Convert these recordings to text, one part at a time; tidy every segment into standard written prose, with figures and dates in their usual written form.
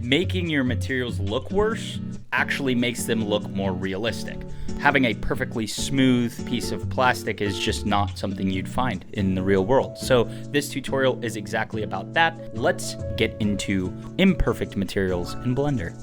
making your materials look worse actually makes them look more realistic. Having a perfectly smooth piece of plastic is just not something you'd find in the real world. So this tutorial is exactly about that. Let's get into imperfect materials in Blender.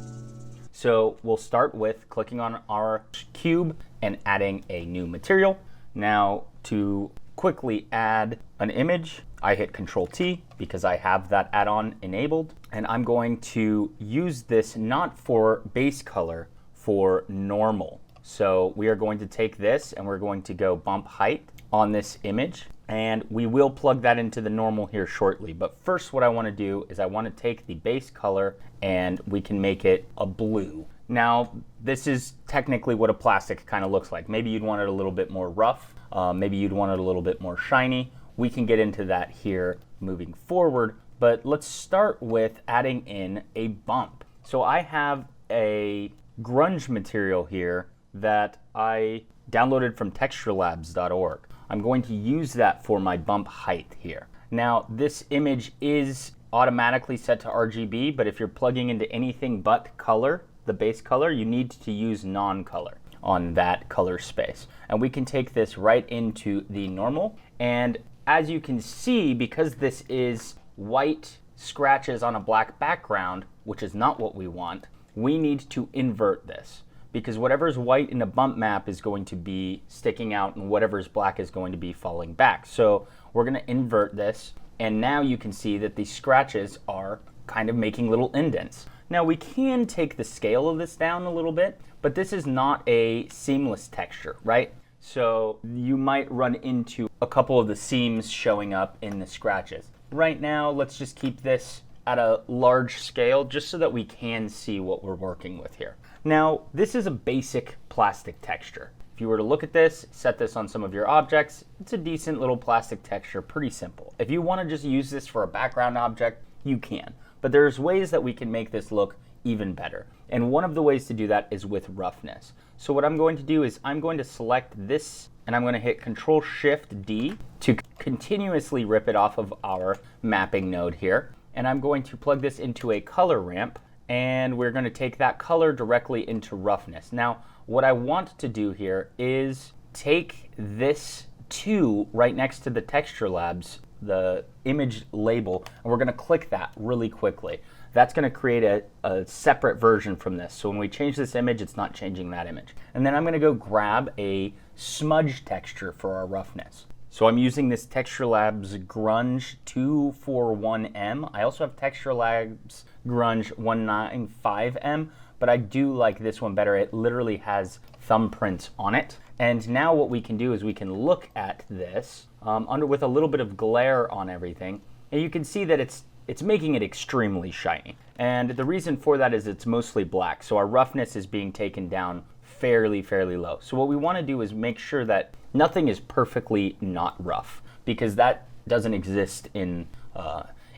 So we'll start with clicking on our cube and adding a new material. Now to quickly add an image, I hit Control T because I have that add-on enabled, and I'm going to use this not for base color, for normal. So we are going to take this and we're going to go bump height on this image, and we will plug that into the normal here shortly. But first what I want to do is I want to take the base color and we can make it a blue. Now this is technically what a plastic kind of looks like. Maybe you'd want it a little bit more rough, maybe you'd want it a little bit more shiny. We can get into that here moving forward, but let's start with adding in a bump. So I have a grunge material here that I downloaded from texturelabs.org. I'm going to use that for my bump height here. Now this image is automatically set to RGB, but if you're plugging into anything but color, the base color, you need to use non-color on that color space. And we can take this right into the normal, and as you can see, because this is white scratches on a black background, which is not what we want, we need to invert this, because whatever's white in a bump map is going to be sticking out and whatever's black is going to be falling back. So we're going to invert this, and now you can see that these scratches are kind of making little indents. Now we can take the scale of this down a little bit, but this is not a seamless texture, right? So you might run into a couple of the seams showing up in the scratches. Right now, let's just keep this at a large scale just so that we can see what we're working with here. Now, this is a basic plastic texture. If you were to look at this, set this on some of your objects, it's a decent little plastic texture, pretty simple. If you want to just use this for a background object, you can. But there's ways that we can make this look even better. And one of the ways to do that is with roughness. So what I'm going to do is I'm going to select this and I'm going to hit Control Shift D to continuously rip it off of our mapping node here. And I'm going to plug this into a color ramp, and we're going to take that color directly into roughness. Now, what I want to do here is take this 2 right next to the Texture Labs, the image label, and we're going to click that really quickly. That's going to create a separate version from this. So when we change this image, it's not changing that image. And then I'm going to go grab a smudge texture for our roughness. So I'm using this Texture Labs Grunge 241M. I also have Texture Labs Grunge 195M, but I do like this one better. It literally has thumbprints on it. And now what we can do is we can look at this with a little bit of glare on everything, and you can see that it's making it extremely shiny. And the reason for that is it's mostly black, so our roughness is being taken down fairly low. So what we want to do is make sure that nothing is perfectly not rough, because that doesn't exist in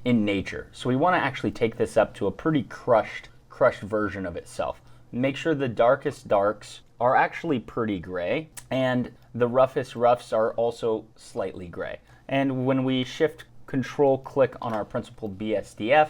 nature. So we want to actually take this up to a pretty crushed version of itself. Make sure the darkest darks are actually pretty gray, and the roughest roughs are also slightly gray. And when we shift Control click on our principled BSDF,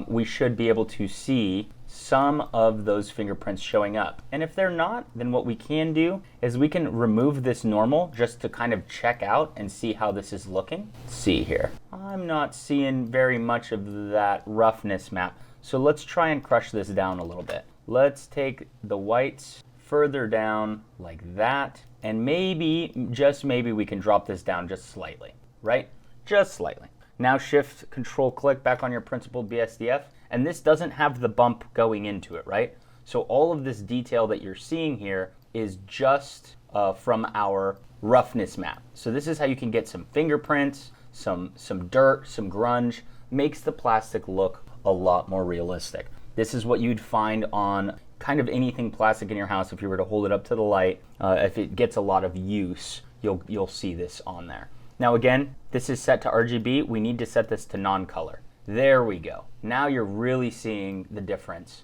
we should be able to see some of those fingerprints showing up. And if they're not, then what we can do is we can remove this normal just to kind of check out and see how this is looking. Let's see here. I'm not seeing very much of that roughness map. So let's try and crush this down a little bit. Let's take the whites further down like that, and maybe, just maybe, we can drop this down just slightly, right? Just slightly. Now shift Control click back on your principled BSDF, and this doesn't have the bump going into it, right? So all of this detail that you're seeing here is just from our roughness map. So this is how you can get some fingerprints, some dirt, some grunge, makes the plastic look a lot more realistic. This is what you'd find on kind of anything plastic in your house. If you were to hold it up to the light, if it gets a lot of use, you'll see this on there. Now again, this is set to RGB. We need to set this to non-color. There we go. Now you're really seeing the difference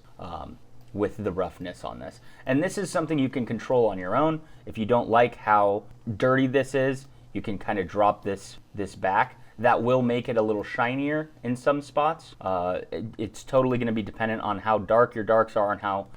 with the roughness on this. And this is something you can control on your own. If you don't like how dirty this is, you can kind of drop this back. that will make it a little shinier in some spots. It's totally going to be dependent on how dark your darks are and how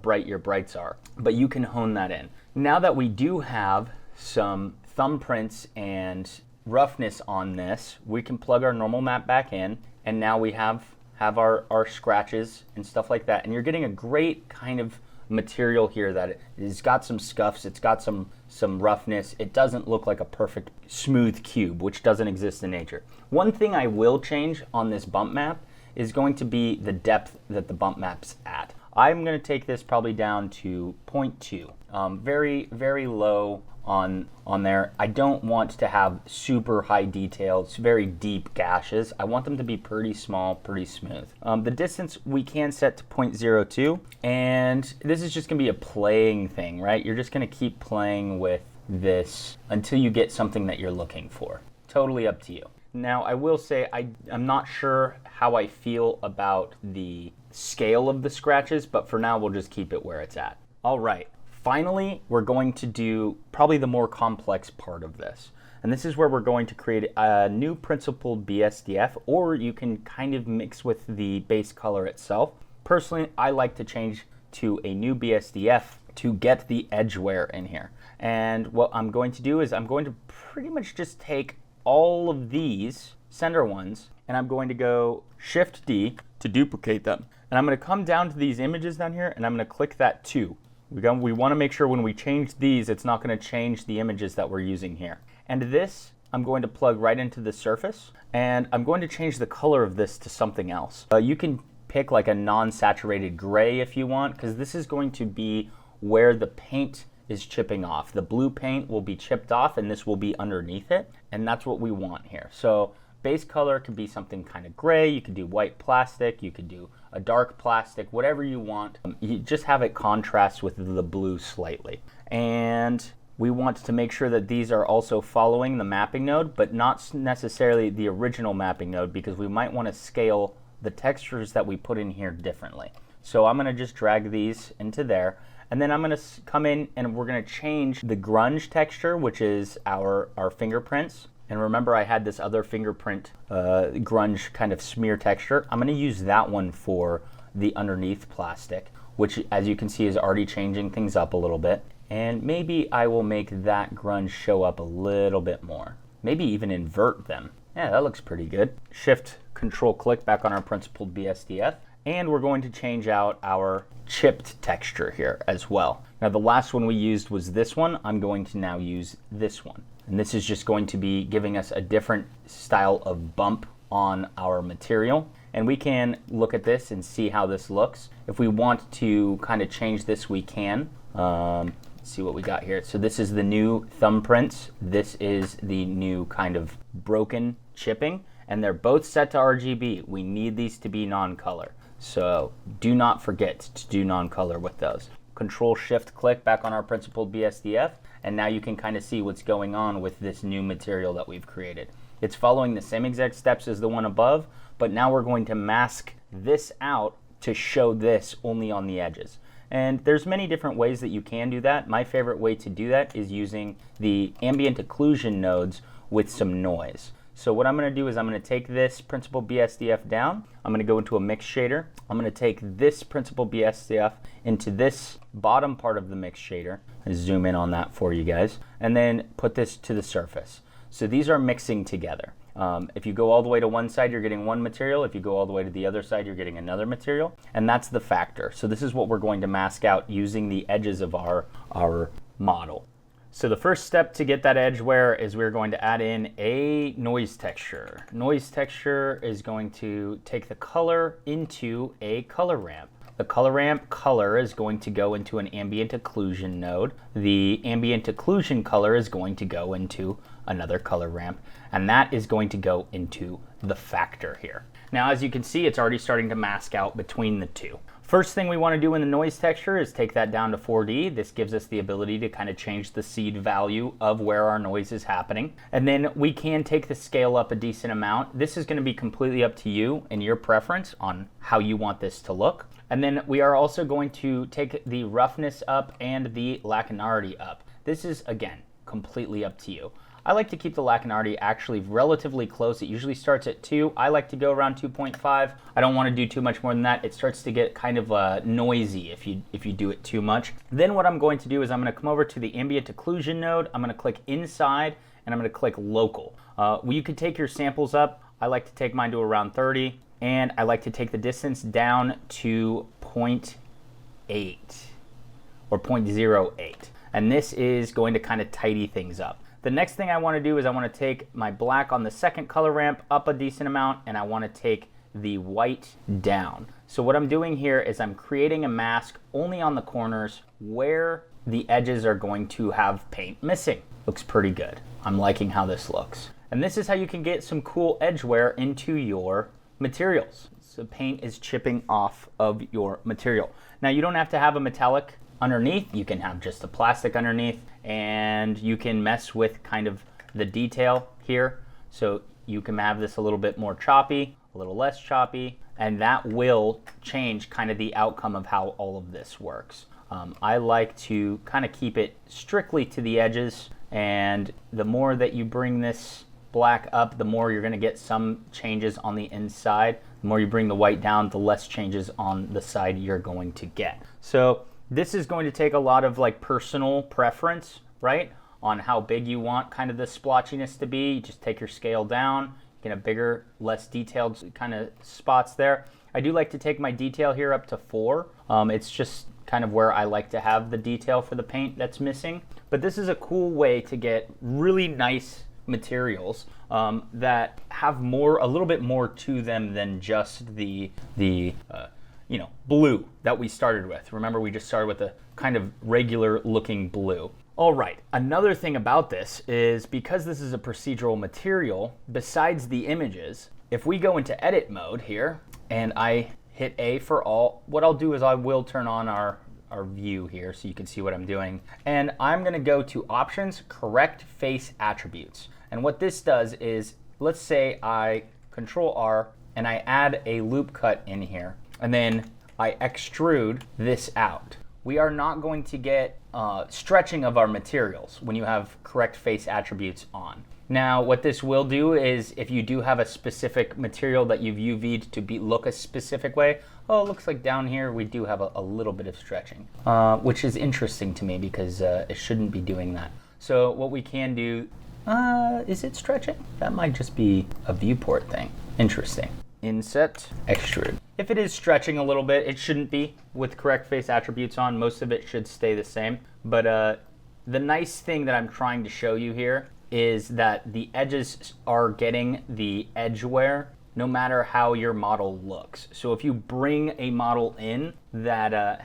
bright your brights are. But you can hone that in. Now that we do have some thumbprints and roughness on this, we can plug our normal map back in, and now we have our scratches and stuff like that. And you're getting a great kind of material here that it's got some scuffs, it's got some roughness. It doesn't look like a perfect smooth cube, which doesn't exist in nature. One thing I will change on this bump map is going to be the depth that the bump map's at. I'm going to take this probably down to 0.2. Very, very low on there. I don't want to have super high details, very deep gashes. I want them to be pretty small, pretty smooth. The distance we can set to 0.02, and this is just gonna be a playing thing, right? You're just gonna keep playing with this until you get something that you're looking for. Totally up to you. Now, I will say I'm not sure how I feel about the scale of the scratches, but for now we'll just keep it where it's at. All right. Finally, we're going to do probably the more complex part of this. And this is where we're going to create a new principled BSDF, or you can kind of mix with the base color itself. Personally, I like to change to a new BSDF to get the edgeware in here. And what I'm going to do is I'm going to pretty much just take all of these center ones, and I'm going to go Shift D to duplicate them. And I'm going to come down to these images down here, and I'm going to click that 2. We want to make sure when we change these, it's not going to change the images that we're using here. And this, I'm going to plug right into the surface, and I'm going to change the color of this to something else. You can pick like a non-saturated gray if you want, because this is going to be where the paint is chipping off. The blue paint will be chipped off, and this will be underneath it, and that's what we want here. So base color could be something kind of gray. You could do white plastic. You could do a dark plastic, whatever you want. You just have it contrast with the blue slightly. And we want to make sure that these are also following the mapping node, but not necessarily the original mapping node, because we might want to scale the textures that we put in here differently. So I'm going to just drag these into there. And then I'm going to come in and we're going to change the grunge texture, which is our fingerprints. And remember, I had this other fingerprint grunge kind of smear texture. I'm going to use that one for the underneath plastic, which, as you can see, is already changing things up a little bit. And maybe I will make that grunge show up a little bit more. Maybe even invert them. Yeah, that looks pretty good. Shift, Control, click back on our principled BSDF. And we're going to change out our chipped texture here as well. Now, the last one we used was this one. I'm going to now use this one. And this is just going to be giving us a different style of bump on our material. And we can look at this and see how this looks. If we want to kind of change this, we can. Let's see what we got here. So this is the new thumbprints. This is the new kind of broken chipping. And they're both set to RGB. We need these to be non-color. So do not forget to do non-color with those. Control Shift click back on our principled BSDF, and now you can kind of see what's going on with this new material that we've created. It's following the same exact steps as the one above, but now we're going to mask this out to show this only on the edges. And there's many different ways that you can do that. My favorite way to do that is using the ambient occlusion nodes with some noise. So what I'm going to do is I'm going to take this principled BSDF down. I'm going to go into a mix shader. I'm going to take this principled BSDF into this bottom part of the mix shader. I zoom in on that for you guys. And then put this to the surface. So these are mixing together. If you go all the way to one side, you're getting one material. If you go all the way to the other side, you're getting another material. And that's the factor. So this is what we're going to mask out using the edges of our model. So the first step to get that edgeware is we're going to add in a noise texture. Noise texture is going to take the color into a color ramp. The color ramp color is going to go into an ambient occlusion node. The ambient occlusion color is going to go into another color ramp, and that is going to go into the factor here. Now, as you can see, it's already starting to mask out between the two. First thing we want to do in the noise texture is take that down to 4D. This gives us the ability to kind of change the seed value of where our noise is happening. And then we can take the scale up a decent amount. This is going to be completely up to you and your preference on how you want this to look. And then we are also going to take the roughness up and the lacunarity up. This is, again, completely up to you. I like to keep the Lacanardi actually relatively close. It usually starts at 2. I like to go around 2.5. I don't want to do too much more than that. It starts to get kind of noisy if you do it too much. Then what I'm going to do is I'm going to come over to the ambient occlusion node. I'm going to click inside and I'm going to click local. You could take your samples up. I like to take mine to around 30, and I like to take the distance down to 0.8 or 0.08. And this is going to kind of tidy things up. The next thing I want to do is I want to take my black on the second color ramp up a decent amount, and I want to take the white down. So what I'm doing here is I'm creating a mask only on the corners where the edges are going to have paint missing. Looks pretty good. I'm liking how this looks. And this is how you can get some cool edge wear into your materials. So paint is chipping off of your material. Now you don't have to have a metallic underneath. You can have just a plastic underneath, and you can mess with kind of the detail here. So you can have this a little bit more choppy, a little less choppy, and that will change kind of the outcome of how all of this works. I like to kind of keep it strictly to the edges, and the more that you bring this black up, the more you're going to get some changes on the inside. The more you bring the white down, the less changes on the side you're going to get. So this is going to take a lot of like personal preference, right, on how big you want kind of the splotchiness to be. You just take your scale down, you get a bigger, less detailed kind of spots there. I do like to take my detail here up to 4. It's just kind of where I like to have the detail for the paint that's missing. But this is a cool way to get really nice materials that have a little bit more to them than just the blue that we started with. Remember, we just started with a kind of regular looking blue. All right, another thing about this is because this is a procedural material, besides the images, if we go into edit mode here and I hit A for all, what I'll do is I will turn on our view here so you can see what I'm doing. And I'm gonna go to options, correct face attributes. And what this does is, let's say I Control R and I add a loop cut in here, and then I extrude this out. We are not going to get stretching of our materials when you have correct face attributes on. Now, what this will do is if you do have a specific material that you've UV'd to look a specific way, oh, it looks like down here we do have a little bit of stretching, which is interesting to me because it shouldn't be doing that. So what we can do, is it stretching? That might just be a viewport thing. Interesting. Inset, extrude. If it is stretching a little bit, it shouldn't be with correct face attributes on. Most of it should stay the same. But the nice thing that I'm trying to show you here is that the edges are getting the edge wear no matter how your model looks. So if you bring a model in that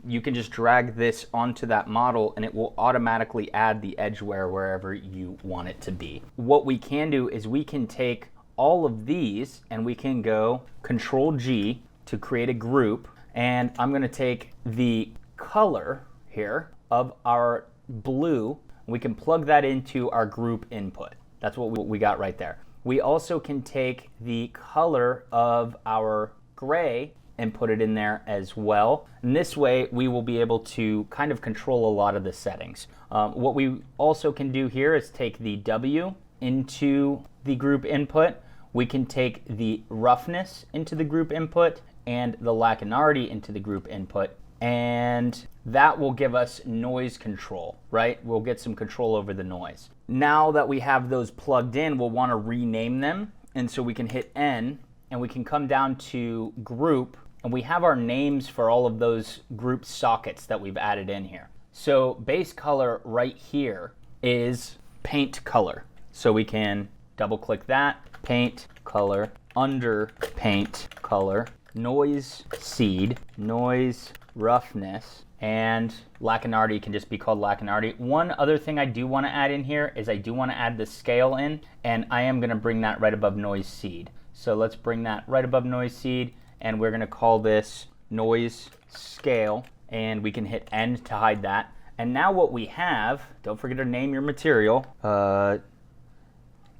you can just drag this onto that model and it will automatically add the edge wear wherever you want it to be. What we can do is we can take all of these and we can go Control G to create a group, and I'm gonna take the color here of our blue. We can plug that into our group input. That's what we got right there. We also can take the color of our gray and put it in there as well. And this way we will be able to kind of control a lot of the settings. What we also can do here is take the W into the group input. We can take the roughness into the group input and the Lacanardi into the group input, and that will give us noise control, right? We'll get some control over the noise. Now that we have those plugged in, we'll want to rename them, and so we can hit N and we can come down to group, and we have our names for all of those group sockets that we've added in here. So base color right here is paint color. So we can double click that, paint color, under paint color, noise seed, noise roughness, and Lacanardi can just be called Lacanardi. One other thing I do want to add in here is I do want to add the scale in, and I am going to bring that right above noise seed. So let's bring that right above noise seed, and we're going to call this noise scale, and we can hit N to hide that. And now what we have, don't forget to name your material,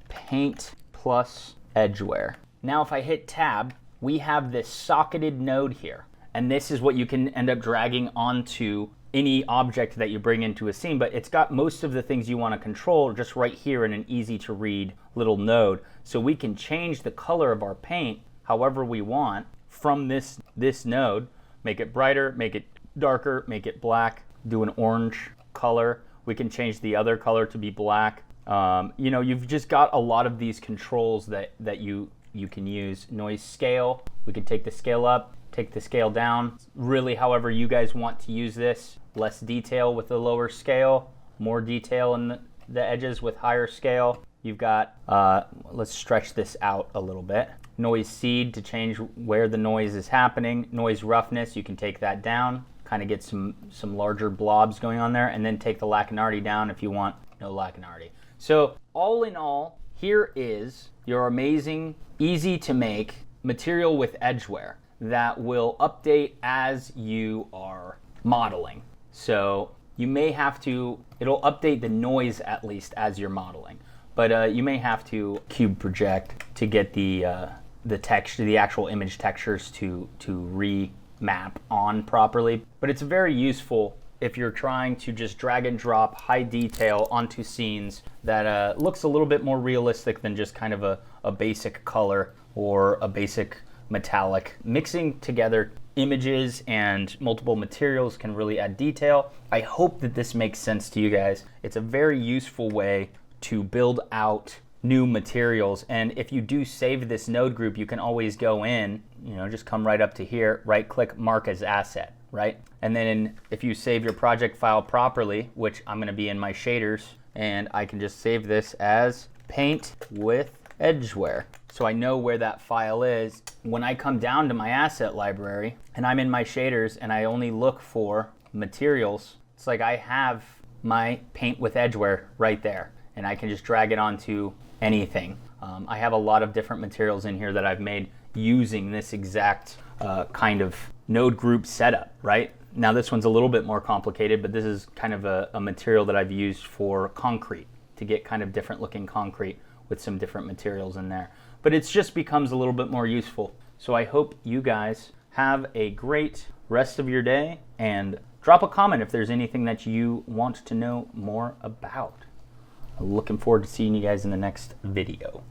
paint plus edgewear. Now if I hit tab, we have this socketed node here. And this is what you can end up dragging onto any object that you bring into a scene, but it's got most of the things you want to control just right here in an easy to read little node. So we can change the color of our paint however we want from this node, make it brighter, make it darker, make it black, do an orange color. We can change the other color to be black. You know, you've just got a lot of these controls that you can use. Noise scale, we can take the scale up, take the scale down. Really, however you guys want to use this. Less detail with the lower scale, more detail in the edges with higher scale. You've got, let's stretch this out a little bit. Noise seed to change where the noise is happening. Noise roughness, you can take that down, kind of get some larger blobs going on there, and then take the Lacunarity down if you want no Lacunarity. So all in all, here is your amazing, easy to make material with Edgewear that will update as you are modeling. So you may have to, it'll update the noise at least as you're modeling, but you may have to cube project to get the texture, the actual image textures to remap on properly. But it's very useful if you're trying to just drag and drop high detail onto scenes that looks a little bit more realistic than just kind of a basic color or a basic metallic. Mixing together images and multiple materials can really add detail. I hope that this makes sense to you guys. It's a very useful way to build out new materials, and if you do save this node group, you can always go in, you know, just come right up to here, right click, mark as asset, right? And then if you save your project file properly, which I'm going to be in my shaders, and I can just save this as paint with Edgewear. So I know where that file is. When I come down to my asset library and I'm in my shaders and I only look for materials, it's like I have my paint with Edgewear right there, and I can just drag it onto anything. I have a lot of different materials in here that I've made using this exact kind of node group setup, right? Now this one's a little bit more complicated, but this is kind of a material that I've used for concrete to get kind of different looking concrete with some different materials in there. But it just becomes a little bit more useful. So I hope you guys have a great rest of your day, and drop a comment if there's anything that you want to know more about. I'm looking forward to seeing you guys in the next video.